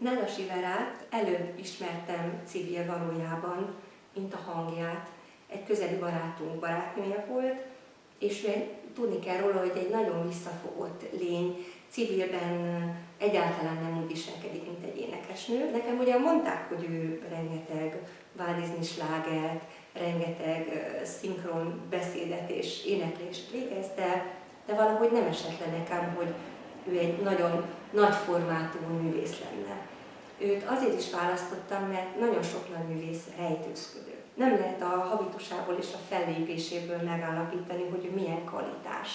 Nádasi Verát előbb ismertem civil valójában, mint a hangját. Egy közeli barátunk barátnője volt, és tudni kell róla, hogy egy nagyon visszafogott lény, civilben egyáltalán nem úgy viselkedik, mint egy énekesnő. Nekem ugye mondták, hogy ő rengeteg Walt Disney slágert, rengeteg szinkron beszédet és éneklést végez, de valahogy nem esett le nekem, hogy ő egy nagyon nagy formátumú művész lenne. Őt azért is választottam, mert nagyon sok nagy művész rejtőzködő. Nem lehet a habitusából és a fellépéséből megállapítani, hogy ő milyen kvalitás.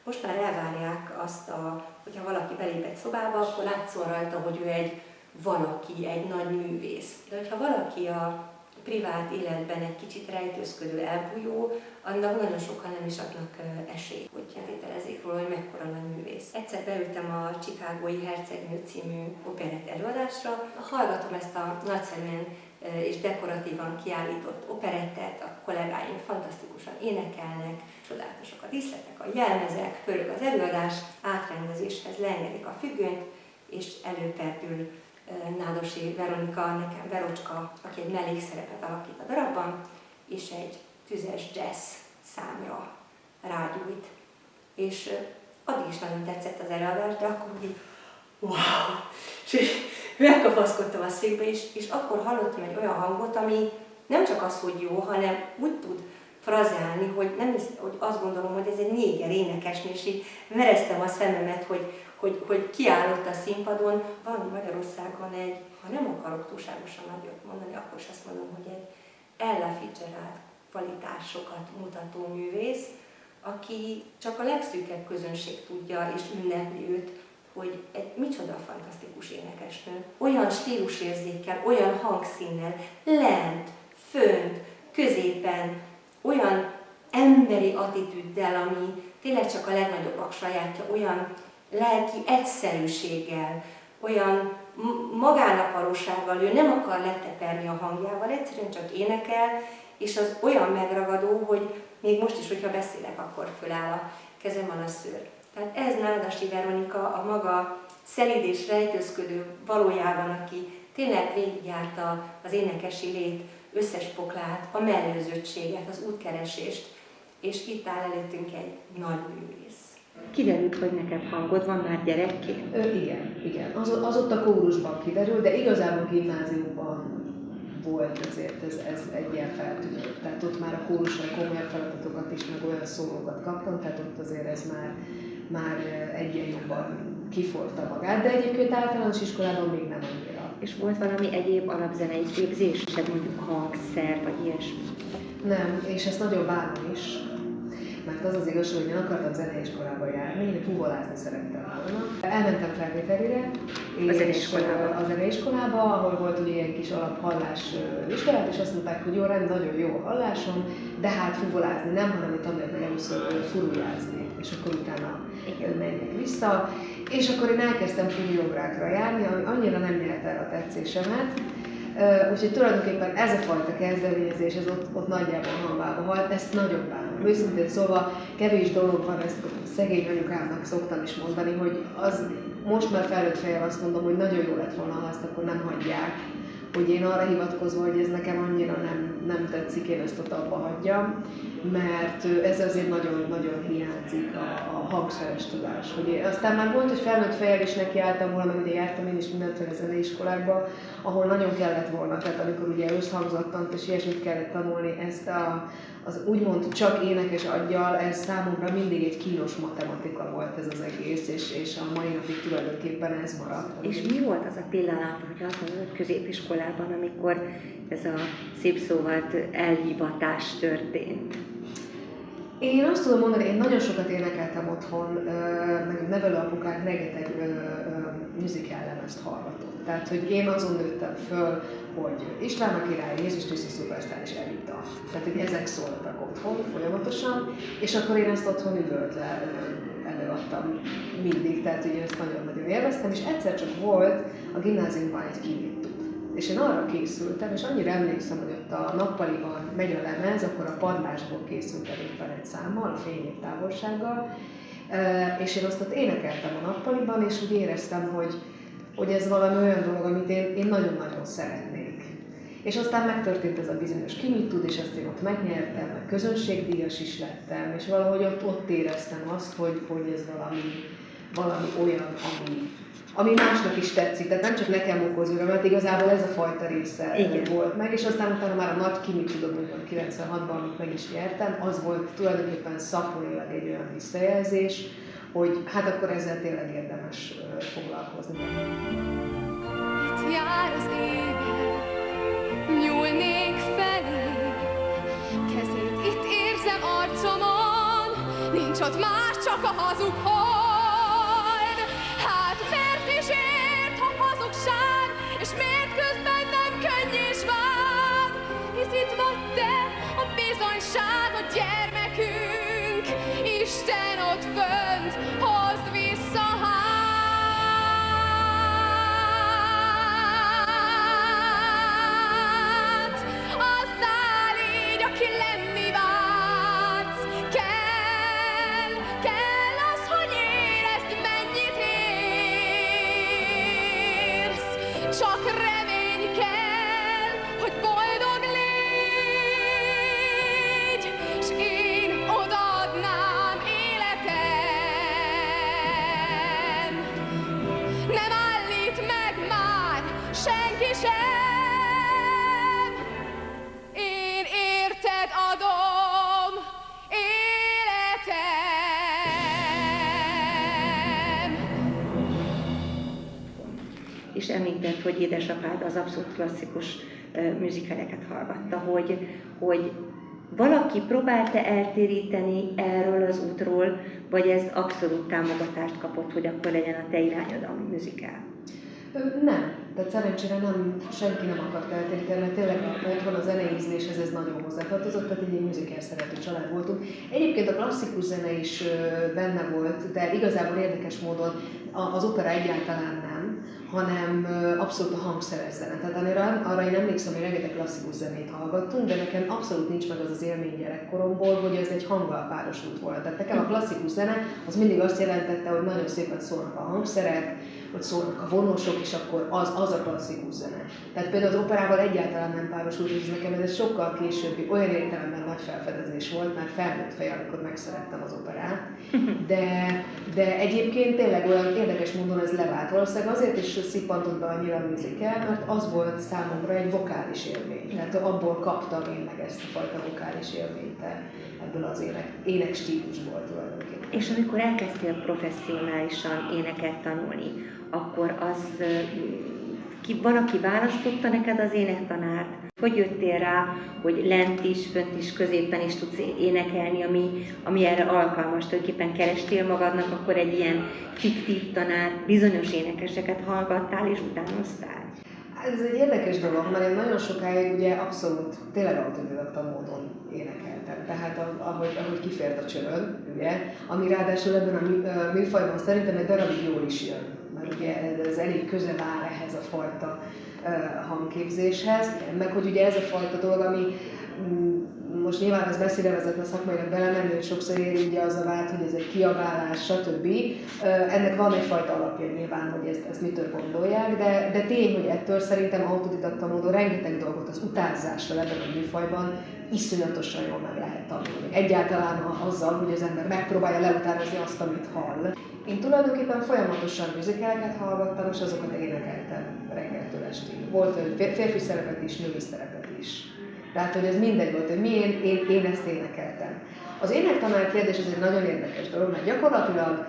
Most már elvárják azt, hogyha valaki belép egy szobába, akkor látszol rajta, hogy ő egy valaki, egy nagy művész. De hogyha valaki a privát életben egy kicsit rejtőzködő, elbújó, annak nagyon sokan nem is adnak esélyt, hogy tételezzék róla, hogy mekkora nagy művész. Egyszer beültem a Chicagói Hercegnő című operett előadásra, hallgatom ezt a nagyszerűen és dekoratívan kiállított operettet, a kollégáim fantasztikusan énekelnek, csodálatosak a díszletek, a jelmezek, pörög az előadás, átrendezéshez leengedik a függönyt, és előperdül Nádasi Veronika, nekem Verocska, aki egy mellékszerepet alakít a darabban, és egy tüzes jazz számra rágyújt. És addig is nagyon tetszett az előadás, de akkor úgy wow! És megkapaszkodtam a székbe, és akkor hallottam egy olyan hangot, ami nem csak az, hogy jó, hanem úgy tud frazálni, hogy, hogy azt gondolom, hogy ez egy néger énekesnő, és így mereztem a szememet, hogy kiállott a színpadon. Van Magyarországon egy, ha nem akarok túlságosan nagyot mondani, akkor is azt mondom, hogy egy Ella Fitzgerald kvalitásokat mutató művész, aki csak a legszűkebb közönség tudja és ünnepli őt, hogy egy micsoda fantasztikus énekesnő. Olyan stílusérzékkel, olyan hangszínnel, lent, fönt, középen, olyan emberi attitűddel, ami tényleg csak a legnagyobbak sajátja, olyan lelki egyszerűséggel, olyan magának valósággal, ő nem akar leteperni a hangjával, egyszerűen csak énekel, és az olyan megragadó, hogy még most is, hogyha beszélek, akkor föláll a kezem a szőr. Tehát ez Nádasi Veronika, a maga szelíd és rejtőzködő valójában, aki tényleg végigjárta az énekesi lét összes poklát, a mellőzöttséget, az útkeresést, és itt áll előttünk egy nagy művész. Kiderült, hogy neked hangod van már gyerekként? Igen. Az ott a kórusban kiderült, de igazából gimnáziumban volt azért ez egy ilyen feltűnő. Tehát ott már a kórusra komolyabb feladatokat is, meg olyan szólókat kaptam, tehát ott azért ez már egyen jobban kiforta magát, de egyébként általános iskolában még nem annyira. És volt valami egyéb alapzenei képzésed, mondjuk hangszer, vagy ilyesmi? Nem, és ezt nagyon bánom is, mert az az igazság, hogy én akartam zeneiskolába járni, én fuvolázni szerettem volna. Elmentem felvételire, a zeneiskolába, ahol volt ugye ilyen kis alaphallás vizsgálat, és azt mondták, hogy jó, nagyon jó a hallásom, de hát fuvolázni nem, hanem tanulják meg először furujázni, és akkor utána menjek vissza. És akkor én elkezdtem furujográkra járni, ami annyira nem nyert el a tetszésemet, úgyhogy tulajdonképpen ez a fajta kezdeményezés, ez ott nagyjából hanvába halt, ezt nagyon bánom. Őszintén szóval kevés dolog van, ezt szegény anyukámnak szoktam is mondani, hogy az most már felnőtt fejjel azt mondom, hogy nagyon jó lett volna, ha ezt akkor nem hagyják, hogy én arra hivatkozva, hogy ez nekem annyira nem tetszik, én ezt ott abba hagyjam, mert ez azért nagyon hiányzik a hangszeres tudás. Aztán már volt, hogy felnőtt fejjel is nekiálltam volna, mert ugye jártam én is mindenféle zeneiskolákba, ahol nagyon kellett volna, tehát amikor ugye összhangzattant és ilyesmit kellett tanulni, ezt az úgymond csak énekes aggyal, ez számomra mindig egy kínos matematika volt ez az egész, és a mai napig tulajdonképpen ez maradt. És mi volt az a pillanat, hogy azt mondod középiskolában, amikor ez a szép szóval elhivatás történt? Én azt tudom mondani, én nagyon sokat énekeltem otthon, meg a nevelőapukánk rengeteg musical lemezt hallgatott. Tehát, hogy én azon nőttem föl, hogy István a király, Jézus Krisztus szupersztár és Evita. Tehát, hogy ezek szóltak otthon folyamatosan, és akkor én ezt otthon üvöltve előadtam mindig, tehát ugye ezt nagyon-nagyon élveztem, és egyszer csak volt a gimnáziumban egy kivitt. És én arra készültem, és annyira emlékszem, hogy ott a nappaliban megy a lemez, akkor a padlásból készültem éppen egy számmal, a fényév távolsággal, és én azt ott énekeltem a nappaliban, és úgy éreztem, hogy hogy ez valami olyan dolog, amit én nagyon-nagyon szeretnék. És aztán megtörtént ez a bizonyos Ki mit tud, és ezt én ott megnyertem, meg közönségdíjas is lettem, és valahogy ott éreztem azt, hogy ez valami olyan, ami másnak is tetszik, tehát nem csak nekem okoz örömet, igazából ez a fajta része volt meg, és aztán utána már a nagy Ki mit tudom, hogy 96-ban, amit meg is nyertem, az volt tulajdonképpen szakmailag egy olyan visszajelzés, hogy hát akkor ezzel tényleg érdemes foglalkozni. Itt jár az ége, nyúlnék felé, kezét itt érzem arcomon, nincs ott más, csak a hazug hold. Hát miért is ért a hazugság, és miért közben nem könny és vád? Hisz itt vagy te, a bizonyság, a gyermekünk, Isten ott fönt, hozd vissza hát. Azzá légy, aki lenni vágysz, kell az, hogy érezd, mennyit érsz. Csak remény kell, hogy boldog légy, s én odaadnám életem. Nem állít meg már senki sem, én érted adom életem. És említett, hogy édesapád az abszolút klasszikus musicaleket hallgatta, hogy valaki próbálta eltéríteni erről az útról, vagy ez abszolút támogatást kapott, hogy akkor legyen a te irányod a musical? Nem. Tehát szerencsére senki nem akart eltéríteni, mert tényleg otthon a zeneízléshez ez nagyon hozzátartozott, tehát egy musical szerető család voltunk. Egyébként a klasszikus zene is benne volt, de igazából érdekes módon az opera egyáltalán nem, hanem abszolút a hangszeres zene. Tehát arra én emlékszem, hogy rengeteg klasszikus zenét hallgattunk, de nekem abszolút nincs meg az élmény gyerekkoromból, hogy ez egy hanggal párosult volt. Tehát nekem a klasszikus zene az mindig azt jelentette, hogy nagyon szépen szólnak a hangszerek, hogy szólnak a vonósok, és akkor az a klasszikus zene. Tehát például az operával egyáltalán nem párosult, és nekem ez sokkal későbbi, olyan értelemben nagy felfedezés volt, már felnőtt fejjel, amikor megszerettem az operát. De egyébként tényleg olyan érdekes módon ez levált. Valószínűleg azért is szippantott be annyira a musical, mert az volt számomra egy vokális élmény. Tehát abból kaptam én meg ezt a fajta vokális élményt ebből az ének stílusból tulajdonképpen. És amikor elkezdtél professzionálisan éneket tanulni, akkor valaki választotta neked az énektanárt? Hogy jöttél rá, hogy lent is, fönt is, középen is tudsz énekelni, ami erre alkalmas? Tulajdonképpen kerestél magadnak akkor egy ilyen fiktív tanárt, bizonyos énekeseket hallgattál és utánoztál? Ez egy érdekes dolog, mert én nagyon sokáig ugye abszolút, tényleg autodidakta módon énekeltem. Tehát ahogy kifért a csövön, ugye, ami ráadásul ebben a műfajban szerintem egy darabig jól is jön. Mert ugye ez elég közel áll ehhez a fajta hangképzéshez, meg hogy ugye ez a fajta dolog, ami most nyilván ez messzire vezetne szakmailag belemenni, hogy sokszor éri ugye az a vád, hogy ez egy kiabálás, stb. Ennek van egyfajta alapja nyilván, hogy ezt mitől gondolják, de tény, hogy ettől szerintem autodidakta módon rengeteg dolgot az utánzással ebben a műfajban iszonyatosan jól meg lehet tanulni. Egyáltalán azzal, hogy az ember megpróbálja leutánozni azt, amit hall. Én tulajdonképpen folyamatosan musicaleket hallgattam, és azokat énekeltem reggeltől estig. Volt férfi szerepet is, női szerepet is. Tehát, hogy ez mindegy volt, hogy én ezt énekeltem. Az énektanár kérdés ez egy nagyon érdekes dolog, mert gyakorlatilag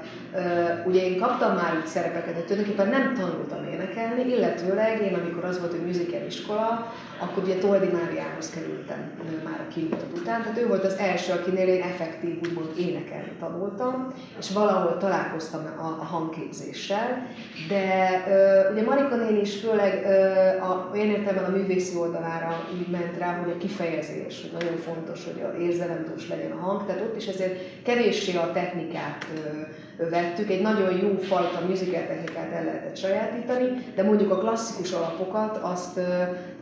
ugye én kaptam már úgy szerepeket, de tulajdonképpen nem tanultam énekelni, illetőleg én, amikor az volt, hogy musical iskola, akkor ugye Toldi Máriához kerültem már a kimutat után, tehát ő volt az első, akinél én effektív úgymond énekelni tanultam, és valahol találkoztam a hangképzéssel, de ugye Marika néni is főleg én értelemben a művészi oldalára úgy ment rá, hogy a kifejezés, hogy nagyon fontos, hogy az érzelemdús legyen a hang, tehát ott is ezért kevéssé a technikát vettük, egy nagyon jó fajta musical technikát el lehetett sajátítani, de mondjuk a klasszikus alapokat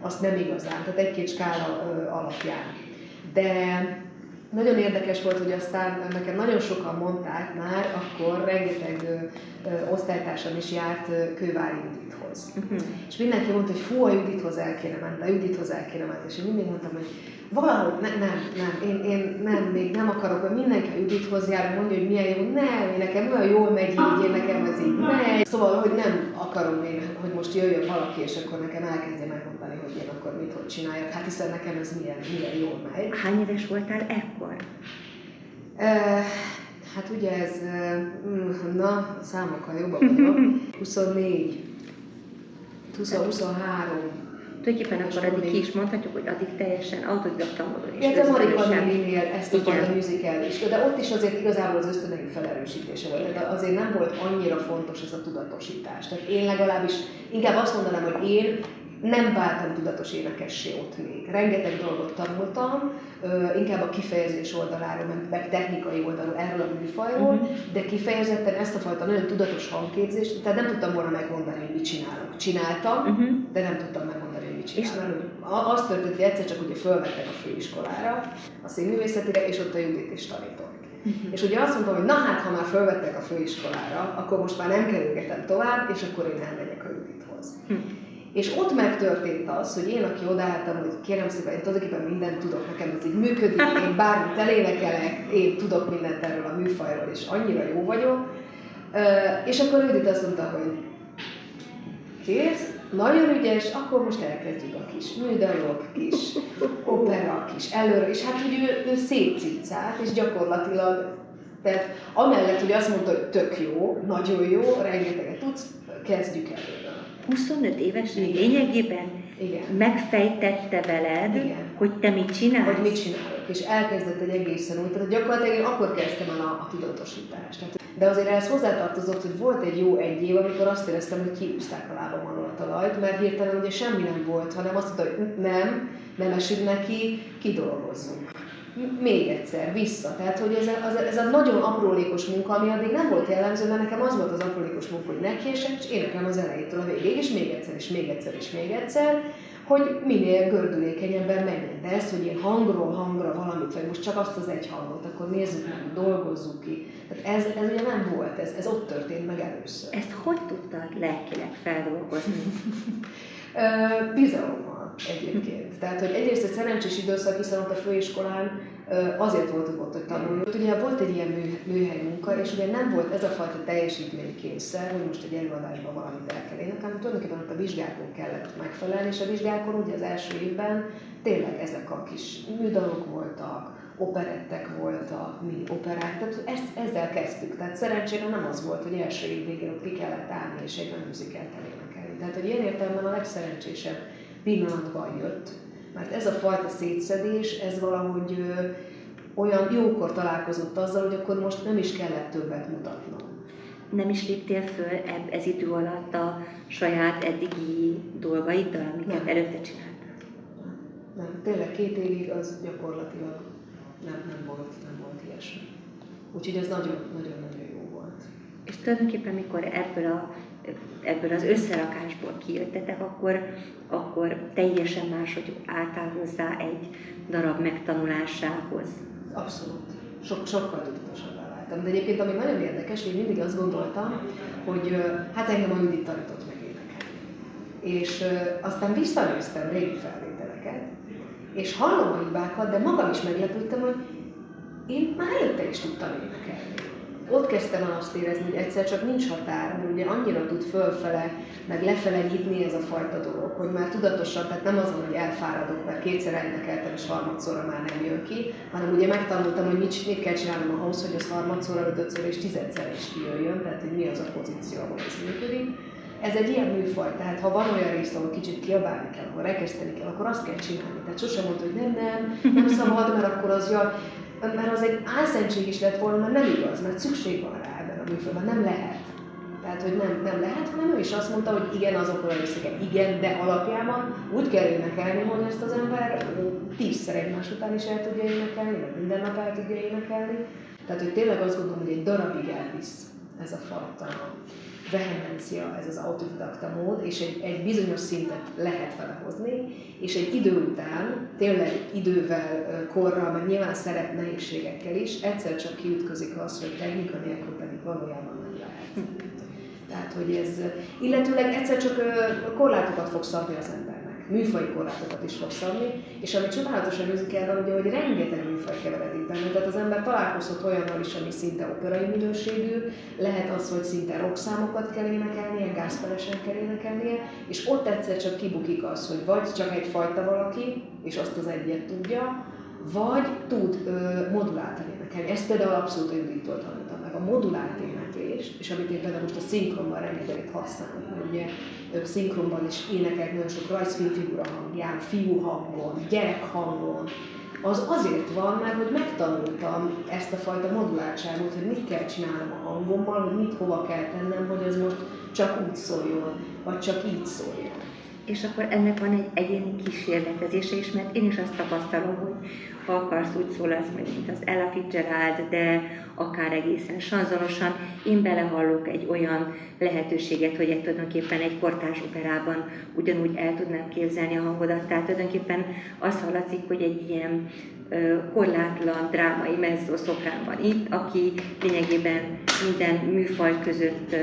azt nem igazán, tehát egy-két skála alapján. De nagyon érdekes volt, hogy aztán nekem nagyon sokan mondták már, akkor rengeteg osztálytársam is járt Kővári Judithoz. És mindenki mondta, hogy fú, a Judithoz el kéne menni, a Judithoz el kéne menni. És én mindig mondtam, hogy valahogy nem, még nem akarok, hogy mindenki a Judithoz jár, mondja, hogy milyen jó, nem, nekem olyan jól megy így, én nekem ez így megy. Szóval, hogy nem akarom én, hogy most jöjjön valaki, és akkor nekem elkezdje megmondani, hogy én akkor mit, hogy csináljak. Hát hiszen nekem ez milyen jól megy. Hány éves voltál ekkor? Hát ugye ez, na, számokkal jobban vagyok, 24, 23. Tulajdonképpen akkor addig ki is mondhatjuk, hogy addig teljesen autodidakta módon is. Illetve Marika néninél ezt a fajta musical is, de ott is azért igazából az ösztöneim felerősítése volt. Tehát azért nem volt annyira fontos ez a tudatosítás. Tehát én legalábbis inkább azt mondanám, hogy én nem váltam tudatos énekessé ott még. Rengeteg dolgot tanultam, inkább a kifejezés oldaláról, meg technikai oldalról, erről a műfajról, de kifejezetten ezt a fajta nagyon tudatos hangképzést, tehát nem tudtam volna megmondani, hogy mit csinálok. Csináltam, de nem tudtam megmondani, hogy mit csinálok. Az történt, hogy egyszer csak ugye fölvettek a főiskolára, a színművészetire, és ott a Judit is tanított. És ugye azt mondtam, hogy na hát, ha már fölvettek a főiskolára, akkor most már nem kerülgetem tovább, és akkor én elmegyek a Judithoz. És ott megtörtént az, hogy én, aki odaálltam, hogy kérem szépen, én tulajdonképpen mindent tudok, nekem ez így működik, én bármit elénekelek, én tudok mindent erről a műfajról, és annyira jó vagyok. És akkor Judit azt mondta, hogy kész, nagyon ügyes, akkor most elkezdjük a kis műdalok, kis opera, kis előre, és hát úgy ő szétcicált, és gyakorlatilag, tehát amellett, hogy azt mondta, hogy tök jó, nagyon jó, rengeteget tudsz, kezdjük előre. 25 évesen lényegében megfejtette veled, hogy te mit csinálsz? Hogy mit csinálok, és elkezdett egy egészen új, tehát gyakorlatilag én akkor kezdtem el a tudatosítást. De azért ehhez hozzátartozott, hogy volt egy jó egy év, amikor azt éreztem, hogy kiúzták a lábam alól a talajt, mert hirtelen ugye semmi nem volt, hanem azt mondta, hogy nem esünk neki, kidolgozzunk. Még egyszer, vissza. Tehát, hogy ez a nagyon aprólékos munka, ami addig nem volt jellemző, mert nekem az volt az aprólékos munka, hogy nekiesek, és énekelem az elejétől a végéig, és még egyszer, és még egyszer, és még egyszer, hogy minél gördülékenyebben menjen. De ez, hogy én hangról hangra valamit, vagy most csak azt az egy hangot, akkor nézzük meg, dolgozzuk ki. Tehát ez ugye nem volt, ez ott történt meg először. Ezt hogy tudtad lelkileg feldolgozni? Bizalommal egyébként. Tehát, hogy egyrészt egy szerencsés időszak, hiszen ott a főiskolán azért voltunk ott, hogy tanuljunk. Ugye volt egy ilyen műhely munka, és ugye nem volt ez a fajta teljesítménykényszer, hogy most egy előadásban valamit el kell énekelni, tulajdonképpen ott a vizsgákon kellett megfelelni, és a vizsgákon ugye az első évben tényleg ezek a kis műdalok voltak, operettek voltak, mini operák, tehát ezzel kezdtük. Tehát szerencsére nem az volt, hogy első év végén ott ki kellett állni és egy nagy műzikelt elénekelni. Tehát, hogy ilyen értelemben a legszerencsésebb pillanatban jött, mert ez a fajta szétszedés, ez valahogy olyan jókor találkozott azzal, hogy akkor most nem is kellett többet mutatnom. Nem is léptél föl ez idő alatt a saját eddigi dolgaiddal, amiket előtte csináltál? Nem, tényleg 2 évig az gyakorlatilag nem volt ilyesmi. Úgyhogy ez nagyon-nagyon jó volt. És tulajdonképpen, mikor ebből az összerakásból kijöttetek, akkor teljesen máshogy álltál hozzá egy darab megtanulásához. Abszolút. Sokkal tudatosabbá váltam. De egyébként ami nagyon érdekes, hogy mindig azt gondoltam, hogy hát engem a Judit tanított meg énekelni. És aztán visszanéztem régi felvételeket, és hallom a hibákat, de magam is meglepődtem, hogy én már előtte is tudtam énekelni. Ott kezdtem el azt érezni, hogy egyszer csak nincs határ, hogy ugye annyira tud fölfele, meg lefele nyitni ez a fajta dolog, hogy már tudatosan, tehát nem az van, hogy elfáradok, mert 2-szer énekeltem, és 3-szorra már nem jön ki, hanem ugye megtanultam, hogy mit kell csinálnom ahhoz, hogy az 3-szorra, 5-szorra és 10-szer is kijöjjön, tehát hogy mi az a pozíció, ahol ez működik. Ez egy ilyen műfaj, tehát ha van olyan rész, ahol kicsit kiabálni kell, ahol rekeszteni kell, akkor azt kell csinálni. Tehát sosem mondta, hogy nem szabad, mert akkor az jaj, mert az egy álszentség is lett volna, mert nem igaz, mert szükség van rá ebben a műfajban, nem lehet. Tehát, hogy nem lehet, hanem ő is azt mondta, hogy igen, azokról a részeken, igen, de alapjában úgy kell énekelni, hogy ezt az ember 10-szer egymás után is el tudja énekelni, vagy minden nap el tudja énekelni. Tehát, hogy tényleg azt gondolom, hogy egy darabig elvisz ez a fajta vehemencia ez az autodidakta mód, és egy bizonyos szintet lehet vele hozni, és egy idő után, tényleg idővel, korral, meg nyilván szerep nehézségekkel is, egyszer csak kiütközik az, hogy technika nélkül pedig valójában nem lehet. Tehát, hogy ez, illetőleg egyszer csak korlátokat fog szabni az embernek, műfai korlátokat is fog szabni, és ami csodálatos a musicalban, ugye, hogy rengeteg műfaj keveredik benne, tehát az ember találkozhat olyannal is, ami szinte operai minőségű, lehet az, hogy szinte rockszámokat kell énekelnie, gospelesen kell énekelnie, és ott egyszer csak kibukik az, hogy vagy csak egyfajta valaki, és azt az egyet tudja, vagy tud moduláltan énekelni. Ezt például abszolút indítól tanultam meg, a modulált éneklést, és amit én például most a szinkronban rengeteget használok, mert ugye szinkronban is énekelek nagyon sok rajzfilmfigura hangján, fiú hangon, gyerek hangon, az azért van, mert hogy megtanultam ezt a fajta moduláltságot, hogy mit kell csinálnom a hangommal, hogy mit hova kell tennem, hogy ez most csak úgy szóljon, vagy csak így szóljon. És akkor ennek van egy egyéni kísérletezése is, mert én is azt tapasztalom, hogy ha akarsz, úgy szólalsz meg, mint az Ella Fitzgerald, de akár egészen sanzonosan, én belehallok egy olyan lehetőséget, hogy tulajdonképpen egy kortárs operában ugyanúgy el tudnám képzelni a hangodat. Tehát tulajdonképpen azt hallatszik, hogy egy ilyen korlátlan drámai mezzo-szoprán van itt, aki lényegében minden műfaj között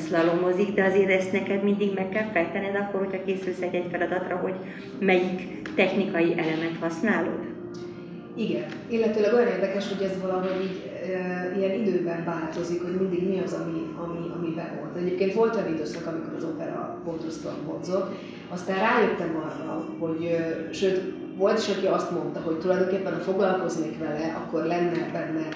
szlalomozik, de azért ezt neked mindig meg kell feltenned akkor, hogyha készülsz egy feladatra, hogy melyik technikai elemet használod? Igen, illetőleg olyan érdekes, hogy ez valahogy így ilyen időben változik, hogy mindig mi az, ami bevolt. Egyébként volt olyan időszak, amikor az opera borzasztóan vonzott, aztán rájöttem arra, hogy sőt, volt is, aki azt mondta, hogy tulajdonképpen ha foglalkoznék vele, akkor lenne benne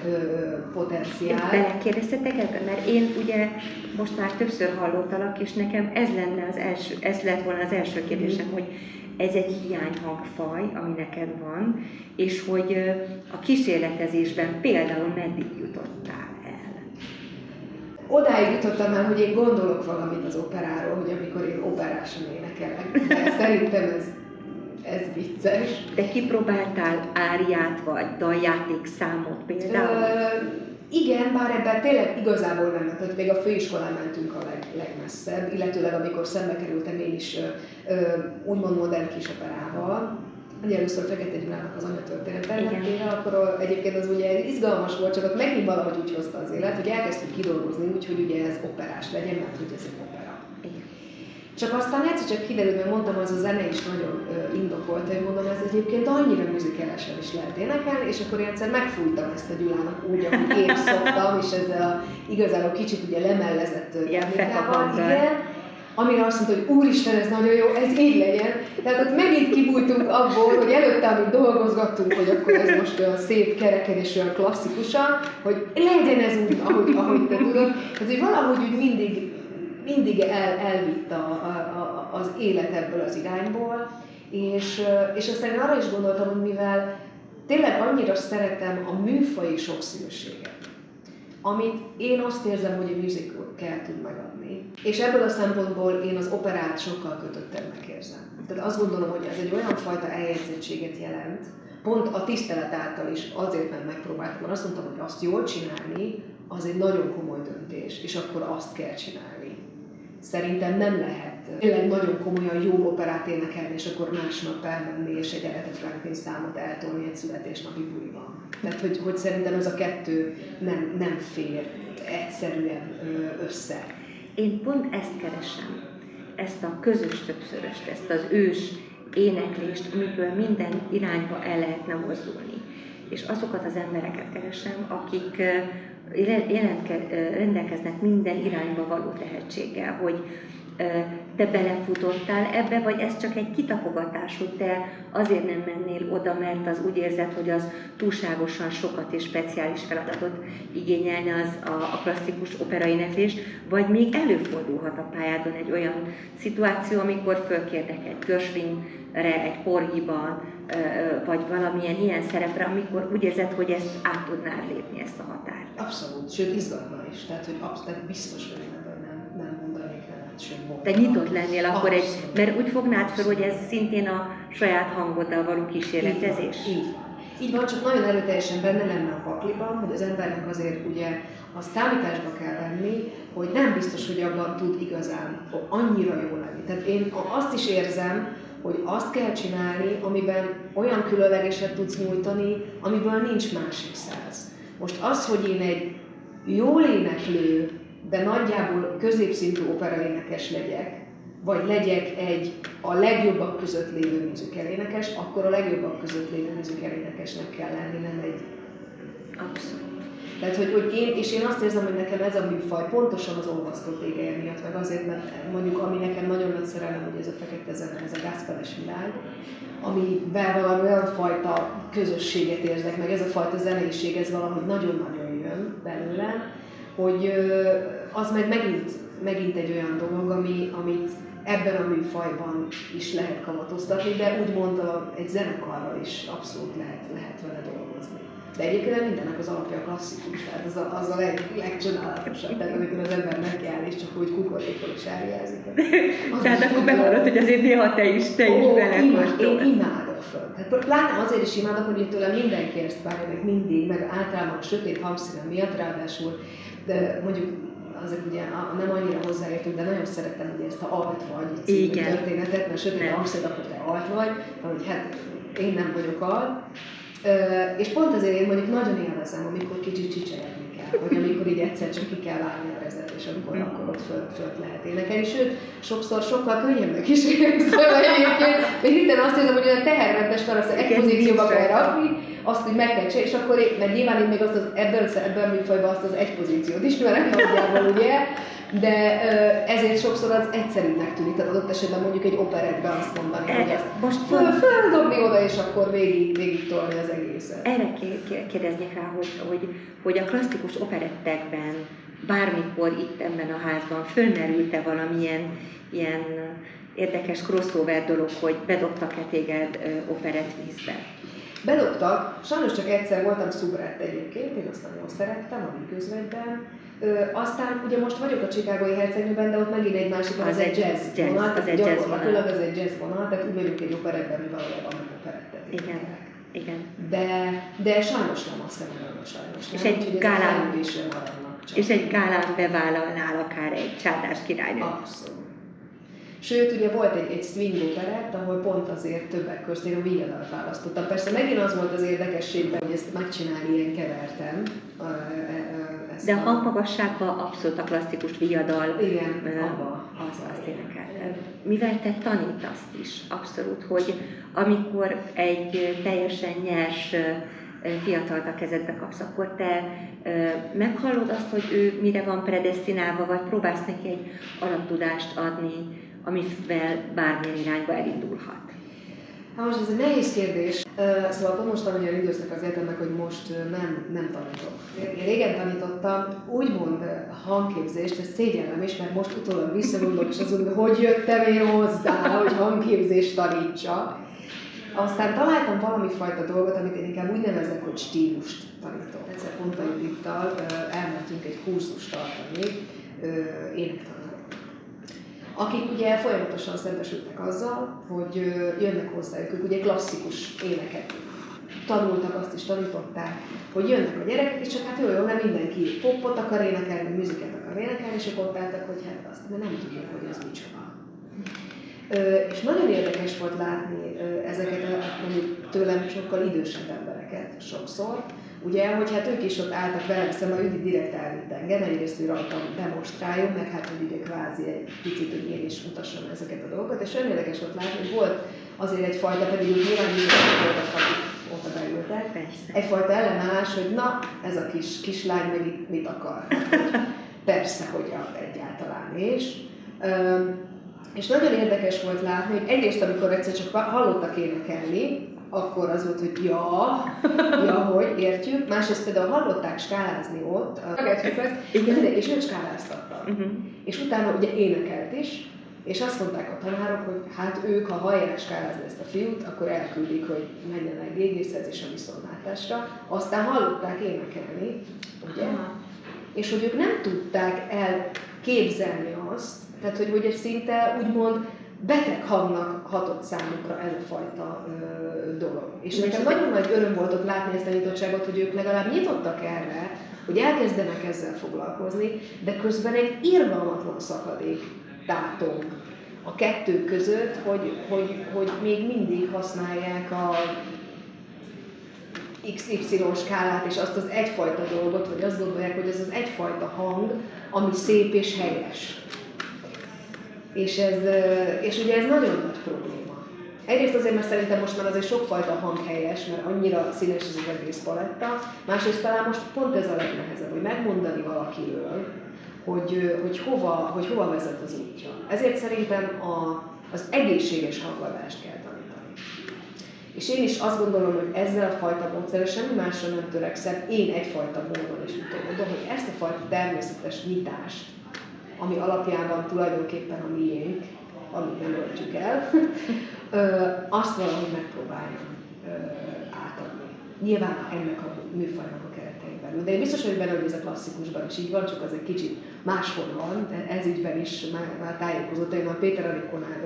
potenciál. Belekérdeztetek ebben? Mert én ugye most már többször hallottalak, és nekem ez lett volna az első kérdésem, hogy ez egy hiányhangfaj, ami neked van, és hogy a kísérletezésben például meddig jutottál el? Odáig jutottam el, hogy én gondolok valamit az operáról, hogy amikor én operásan énekelek, de szerintem ez vicces. De kipróbáltál áriát vagy daljáték számot például? Igen, bár ebben tényleg igazából nem, tehát még a főiskolán mentünk a legmesszebb, illetőleg amikor szembe kerültem én is úgymond modern kisoperával, ugye először Fekete Gyulának az anyatörténetével, akkor egyébként az ugye izgalmas volt, csak ott megint valahogy úgy hozta az élet, hogy elkezdtük kidolgozni úgy, hogy ugye ez operás legyen, mert hogy ez egy opera. Igen. Csak aztán egyszer csak kiderült, mert mondtam, az a zene is nagyon indokolt, hogy mondom, ez egyébként annyira musicalesen is lehet énekelni, és akkor én egyszer megfújtam ezt a Gyulának úgy, ahogy én szoktam, és ezzel igazából kicsit ugye lemellezett technikával, igen, amire azt mondta, hogy úristen, ez nagyon jó, ez így legyen. Tehát ott megint kibújtunk abból, hogy előtte, amit dolgozgattunk, hogy akkor ez most olyan szép kereken és olyan klasszikusan, hogy legyen ez úgy, ahogy te tudod. Tehát, hogy valahogy úgy mindig elvitt az élet ebből az irányból, és aztán én arra is gondoltam, hogy mivel tényleg annyira szeretem a műfaji sokszínűséget, amit én azt érzem, hogy a musical tud megadni. És ebből a szempontból én az operát sokkal kötöttebbnek érzem. Tehát azt gondolom, hogy ez egy olyan fajta eljegyzettséget jelent, pont a tisztelet által is azért, mert megpróbáltam, mert azt mondtam, hogy azt jól csinálni, az egy nagyon komoly döntés, és akkor azt kell csinálni. Szerintem nem lehet tényleg nagyon komolyan jó operát énekelni, és akkor másnap elmenni, és egy Aretha Franklin számot eltolni egy születésnapi buliban. Tehát, hogy szerintem ez a kettő nem fér egyszerűen össze. Én pont ezt keresem, ezt a közös többszöröst, ezt az ős éneklést, amiből minden irányba el lehetne mozdulni. És azokat az embereket keresem, akik rendelkeznek minden irányba való tehetséggel, hogy te belefutottál ebbe, vagy ez csak egy kitapogatás, hogy te azért nem mennél oda, mert az úgy érzed, hogy az túlságosan sokat és speciális feladatot igényelne az a klasszikus operaéneklés, vagy még előfordulhat a pályádon egy olyan szituáció, amikor fölkérnek egy Gershwinre, egy Porgyban, vagy valamilyen ilyen szerepre, amikor úgy érzed, hogy ezt át tudnál lépni, ezt a határt. Abszolút, sőt izgatna is, tehát hogy abszolút biztos vagyok, nem mondanék nemet, sőt Te nyitott lennél akkor mert úgy fognád fel, hogy ez szintén a saját hangoddal való kísérletezés? Így van. így van, csak nagyon erőteljesen benne lenne a pakliban, hogy az embernek azért ugye azt számításba kell venni, hogy nem biztos, hogy abban tud igazán annyira jó lenni. Tehát én azt is érzem, hogy azt kell csinálni, amiben olyan különlegeset tudsz nyújtani, amiből nincs másik száz. Most az, hogy én egy jól éneklő, de nagyjából középszintű operaénekes legyek, vagy legyek egy a legjobbak között lévő musical-énekes, akkor a legjobbak között lévő musical-énekesnek kell lenni, nem egy... Abszolút. Tehát, hogy én azt érzem, hogy nekem ez a műfaj pontosan az olvasztó tégeje miatt, meg azért, mert mondjuk ami nekem nagyon nagy szerelem, hogy ez a fekete zene, ez a gospeles világ, amivel valami olyan fajta közösséget érzek, meg ez a fajta zeneiség, ez valahogy nagyon-nagyon jön belőlem, hogy az meg megint egy olyan dolog, amit ebben a műfajban is lehet kamatoztatni, de úgy mondtam, egy zenekarral is abszolút lehet vele dolgozni. De egyébként mindennek az alapja a klasszikus, tehát az a legcsodálatosabb, tehát amikor az ember nekiáll és csak úgy kukorékol és eljázik. Tehát akkor bevallod, hogy azért néha te is belekóstolsz. Én imádok föl. Tehát pláne azért is imádok, hogy tőlem mindenki ezt várja meg mindig, meg általában a sötét hangszíne miatt, ráadásul, de mondjuk azért ugye nem annyira hozzáértünk, de nagyon szeretem ugye ezt a alt vagy című történetet, mert sötét hangszín, akkor te alt vagy, hogy hát én nem vagyok alt. És pont azért én mondjuk nagyon élvezem, amikor kicsit csicseregni kell, vagy amikor így egyszer csak ki kell válni a rezet, és akkor ott föl lehet énekelni. Sőt, sokszor sokkal könnyebbnek is érzem egyébként. Még itt azt érzem, hogy olyan tehermentes van, azt egy pozícióba kell rakni, azt, hogy meg kell csinálni, és akkor mert nyilván én még ebben a műfajban azt az egy pozíciót ismerem nagyjából, ugye? De ezért sokszor az egyszerűnek tűnik, tehát adott esetben mondjuk egy operettben azt mondani, hogy ezt most földobni oda, és akkor végig tolni az egészet. Erre kérdeznék rá, hogy a klasszikus operettekben bármikor itt ebben a házban fölmerült-e valamilyen ilyen érdekes crossover dolog, hogy bedobtak-e téged operettvízbe? Bedobtak, sajnos csak egyszer voltam szubrett egyébként, én azt nagyon szerettem, a miközvetben. Aztán ugye most vagyok a Chicagói Hercegnőben, de ott megint egy másik, az egy jazz vonal, tehát gyakorlatilag ez egy jazz vonal, tehát úgy vagyunk egy operettben, mi valójában nem operettet énekelek. Igen. De sajnos nem, azt nem sajnos. És egy gálán és egy gálán bevállalnál akár egy Csárdás királynőt. Abszolút. Sőt, ugye volt egy swing operett, ahol pont azért többek közt én a viadalt választottam. Persze megint az volt az érdekességben, hogy ezt megcsinálni ilyen keverten. De a hangmagasságban abszolút a klasszikus viadal. Igen, azt énekelted. Mivel te tanítasz is, abszolút, hogy amikor egy teljesen nyers fiatalt a kezedbe kapsz, akkor te meghallod azt, hogy ő mire van predesztinálva, vagy próbálsz neki egy alaptudást adni, amivel bármilyen irányba elindulhat? Hát most ez egy nehéz kérdés. Szóval pont most olyan időszak az életemnek, hogy most nem tanítok. Én régen tanítottam, úgymond hangképzést, ezt szégyellem is, mert most utólag visszagondolok, és azt mondom, hogy jöttem én hozzá, hogy hangképzést tanítsak. Aztán találtam valami fajta dolgot, amit én inkább úgy nevezek, hogy stílust tanítok. Egyszer pont a Judittal elmentünk egy kurzust tartani, énektanulók, akik ugye folyamatosan szembesültek azzal, hogy jönnek hozzájuk, ők ugye klasszikus éneket tanultak, azt is tanították, hogy jönnek a gyerekek, és csak hát jó, nem mindenki popot akar énekelni, műzikát akar énekelni, és akkor ott álltak, hogy hát azt mert nem tudjuk, hogy ez micsoda. És nagyon érdekes volt látni ezeket mondjuk tőlem sokkal idősebb embereket sokszor, ugye, hogy hát ők is ott álltak velem szemben, a Judit direkt elvitt engem, egyrészt, hogy rajtam demonstráljon, meg hát, hogy ugye kvázi egy picit, hogy én is mutassam ezeket a dolgokat, és olyan érdekes volt látni, hogy volt azért egyfajta, pedig úgy nyilván voltak, akik ott beültek, egyfajta ellenállás, hogy na, ez a kislány meg itt mit akar. Persze, hogy egyáltalán is. És nagyon érdekes volt látni, hogy egyrészt, amikor egyszer csak hallottak énekelni, akkor az volt, hogy hogy értjük. Másrészt például hallották skálázni ott, és ők skáláztattak. És utána ugye énekelt is, és azt mondták a tanárok, hogy hát ők, ha hallják skálázni ezt a fiút, akkor elküldik, hogy menjenek gégészhez és a viszontlátásra. Aztán hallották énekelni, ugye? És hogy ők nem tudták elképzelni azt, tehát hogy szinte úgymond beteg hangnak hatott számukra ez a fajta dolog. És nekem nagyon nagy öröm volt ott látni ezt a nyitottságot, hogy ők legalább nyitottak erre, hogy elkezdenek ezzel foglalkozni, de közben egy irgalmatlan szakadék tátong a kettő között, hogy még mindig használják a XY skálát és azt az egyfajta dolgot, vagy azt gondolják, hogy ez az egyfajta hang, ami szép és helyes. És ugye ez nagyon nagy probléma. Egyrészt azért, mert szerintem most már azért sokfajta hang helyes, mert annyira színes ez az egész paletta. Másrészt talán most pont ez a legnehezebb, hogy megmondani valakiről, hogy hova vezet az útja. Ezért szerintem az egészséges hangladást kell tanítani. És én is azt gondolom, hogy ezzel a fajta módszerrel semmi másra nem törekszem, én egyfajta módon is mondom, hogy ezt a fajta természetes nyitást, ami alapjában tulajdonképpen a miénk, amit nem öltjük el, azt valahogy megpróbáljam átadni. Nyilván ennek a műfajnak a keretein belül. De én biztos vagyok benne, hogy ez a klasszikusban is így van, csak az egy kicsit máshol van, de ez ügyben is már tájékozott. Én a Péter Anikónál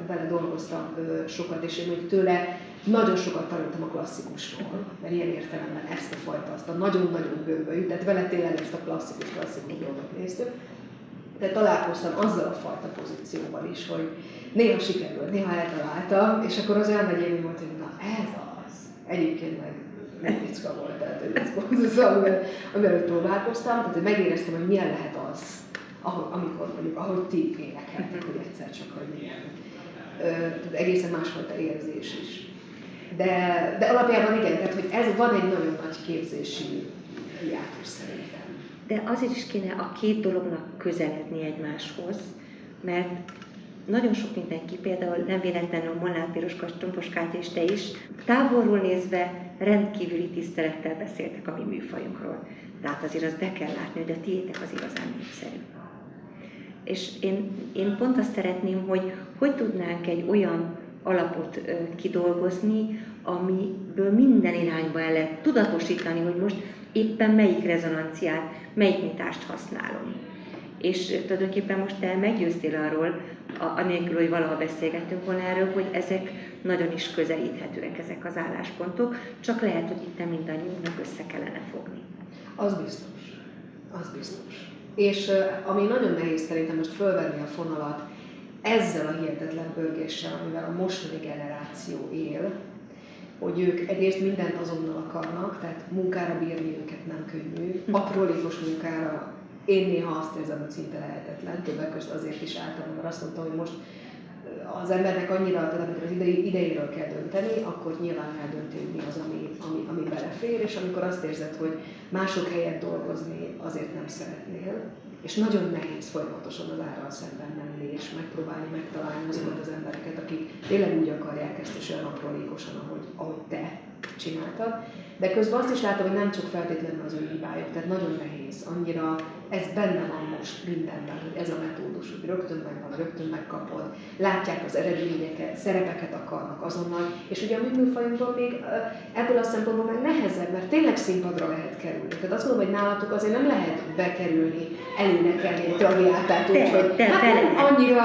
vele dolgoztam sokat, és én még tőle nagyon sokat tanultam a klasszikusról, mert ilyen értelemben ezt a fajta, azt a nagyon-nagyon bővöljük, tehát vele tényleg ezt a klasszikus dolgot néztük. De találkoztam azzal a fajta pozícióval is, hogy néha sikerült, néha eltaláltam, és akkor az olyan nagy élmény volt, hogy na ez az. Egyébként meg nem vicca volt, tehát ez volt az, amivel próbálkoztam, tehát hogy megéreztem, hogy milyen lehet az, amikor mondjuk, ahogy ti énekeltek, hogy egyszer csak, hogy milyen. Tehát egészen másfajta érzés is. De alapjában igen, tehát hogy ez van egy nagyon nagy képzési hiátus szerintem. De azért is kéne a két dolognak közeledni egymáshoz, mert nagyon sok mindenki, például nem véletlenül Molnár Piroska, Csompos Kátia és te is, távolról nézve rendkívüli tisztelettel beszéltek a mi műfajunkról. Tehát azért azt be kell látni, hogy a tiétek az igazán népszerű. És én pont azt szeretném, hogy tudnánk egy olyan alapot kidolgozni, amiből minden irányba el lehet tudatosítani, hogy most éppen melyik rezonanciát, melyik nyitást használom. És tulajdonképpen most te meggyőztél arról, anélkül, hogy valaha beszélgettünk volna erről, hogy ezek nagyon is közelíthetőek, ezek az álláspontok, csak lehet, hogy itt mindannyiunknak össze kellene fogni. Az biztos. Az biztos. És ami nagyon nehéz szerintem most fölvenni a fonalat ezzel a hihetetlen pörgéssel, amivel a mostani generáció él, hogy ők egyrészt mindent azonnal akarnak, tehát munkára bírni őket nem könnyű, aprólékos munkára én néha azt érzem, hogy szinte lehetetlen, többek között azért is álltam, mert azt mondtam, hogy most az embernek annyira, tehát amikor az idejéről kell dönteni, akkor nyilván kell dönteni az, ami belefér, és amikor azt érzed, hogy mások helyett dolgozni azért nem szeretnél, és nagyon nehéz folyamatosan az árral szemben menni, és megpróbálni megtalálni azokat az embereket, akik tényleg úgy akarják ezt, és olyan aprólékosan, ahogy te csináltad. De közben azt is látom, hogy nem csak feltétlenül az ő hibájuk, tehát nagyon nehéz. Annyira ez benne van most mindenben, hogy ez a metódus, hogy rögtön megvan, rögtön megkapod, látják az eredményeket, szerepeket akarnak azonnal, és ugye a mi műfajunkban még ebből a szempontból meg nehezebb, mert tényleg színpadra lehet kerülni. Tehát azt mondom, hogy nálatok azért nem lehet bekerülni, elénekelni egy traviátát, úgyhogy hát annyira...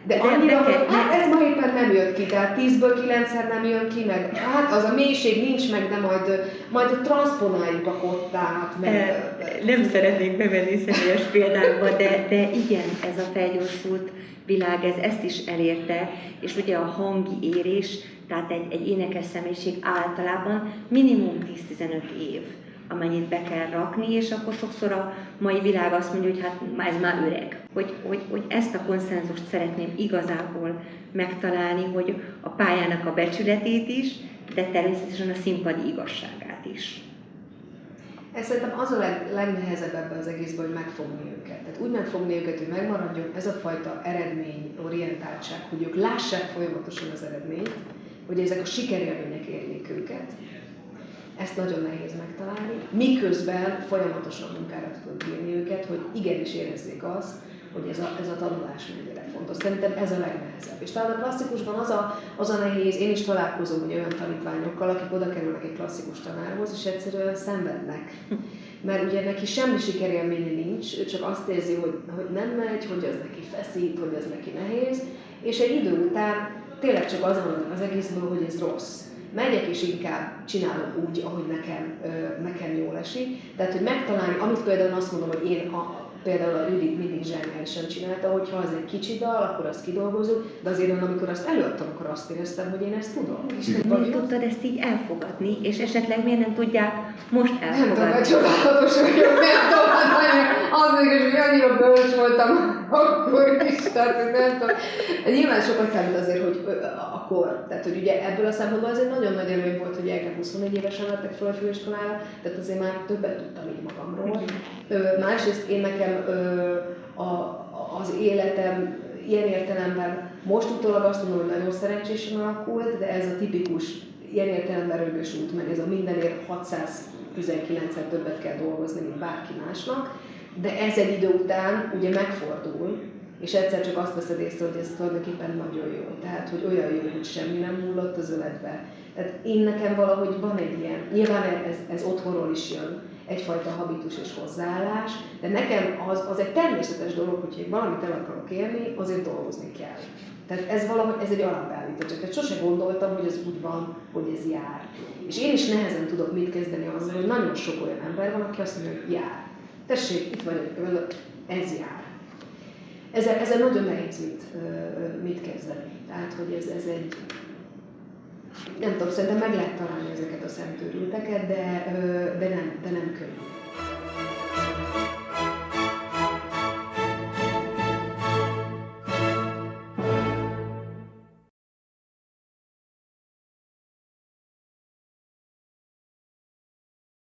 De annyira, hogy hát ez ma éppen nem jött ki, tehát 10-ből 9-szer nem jön ki, meg hát az a mélység nincs meg, de majd transponáljuk a kottát. Nem szeretnék bevenni személyes példákba, de igen, ez a felgyorsult világ, ezt is elérte, és ugye a hangi érés, tehát egy énekes személyiség általában minimum 10-15 év, amennyit be kell rakni, és akkor sokszor a mai világ azt mondja, hogy hát ez már öreg. Hogy ezt a konszenzust szeretném igazából megtalálni, hogy a pályának a becsületét is, de természetesen a színpadi igazságát is. Ez szerintem az a legnehezebb ebben az egészben, hogy megfogni őket. Tehát úgy megfogni őket, hogy megmaradjon ez a fajta eredményorientáltság, hogy ők lássák folyamatosan az eredményt, hogy ezek a sikerélmények érjék őket. Ezt nagyon nehéz megtalálni, miközben folyamatosan munkára tudod bírni őket, hogy igenis érezzék azt, hogy ez a tanulás mennyire fontos. Szerintem ez a legnehezebb. És talán a klasszikusban az a nehéz, én is találkozom ugye olyan tanítványokkal, akik oda kerülnek egy klasszikus tanárhoz, és egyszerűen szenvednek. Mert ugye neki semmi sikerélménye nincs, ő csak azt érzi, hogy nem megy, hogy az neki feszít, hogy az neki nehéz, és egy idő után tényleg csak az van az egészből, hogy ez rossz. Megyek és inkább csinálom úgy, ahogy nekem jól esik. Tehát, hogy megtalálni, amit például azt mondom, hogy például a Judit mindig zseniálisan csinálta, hogy ha az egy kicsi dal, akkor azt kidolgozunk, de azért amikor azt előadtam, akkor azt éreztem, hogy én ezt tudom. Miért tudtad ezt így elfogadni, és esetleg miért nem tudják most elfogadni? Nem tudom, hogy csodálatos vagyok, nem tudom, az igaz, hogy annyira bölcs voltam akkor is, tehát nem tudom. Nyilván sokat számít azért, hogy a kor, tehát hogy ugye ebből a szempontból azért nagyon nagy előny volt, hogy engem 24 évesen vettek fel a főiskolára, tehát azért már többet tudtam így magamról. Másrészt én nekem az életem ilyen értelemben most utólag azt mondom, hogy nagyon szerencsésen alakult, de ez a tipikus ilyen értelemben rögös út, meg ez a mindenért 619-szer többet kell dolgozni, mint bárki másnak, de ez egy idő után ugye megfordul, és egyszer csak azt veszed észre, hogy ez tulajdonképpen nagyon jó. Tehát, hogy olyan jó, hogy semmi nem hullott az öletbe. Tehát én nekem valahogy van egy ilyen, nyilván ez otthonról is jön, egyfajta habitus és hozzáállás, de nekem az egy természetes dolog, hogyha én valamit el akarok élni, azért dolgozni kell. Tehát ez egy alapállítottság. Tehát sose gondoltam, hogy ez úgy van, hogy ez jár. És én is nehezen tudok mit kezdeni azzal, hogy nagyon sok olyan ember van, aki azt mondja, hogy jár. Tessék, itt vagyok, ez jár. Ezzel nagyon nehéz mit kezdeni. Tehát, hogy ez egy... Nem tudom, szerintem meg lehet találni ezeket a szemtőrülteket, de nem könnyű.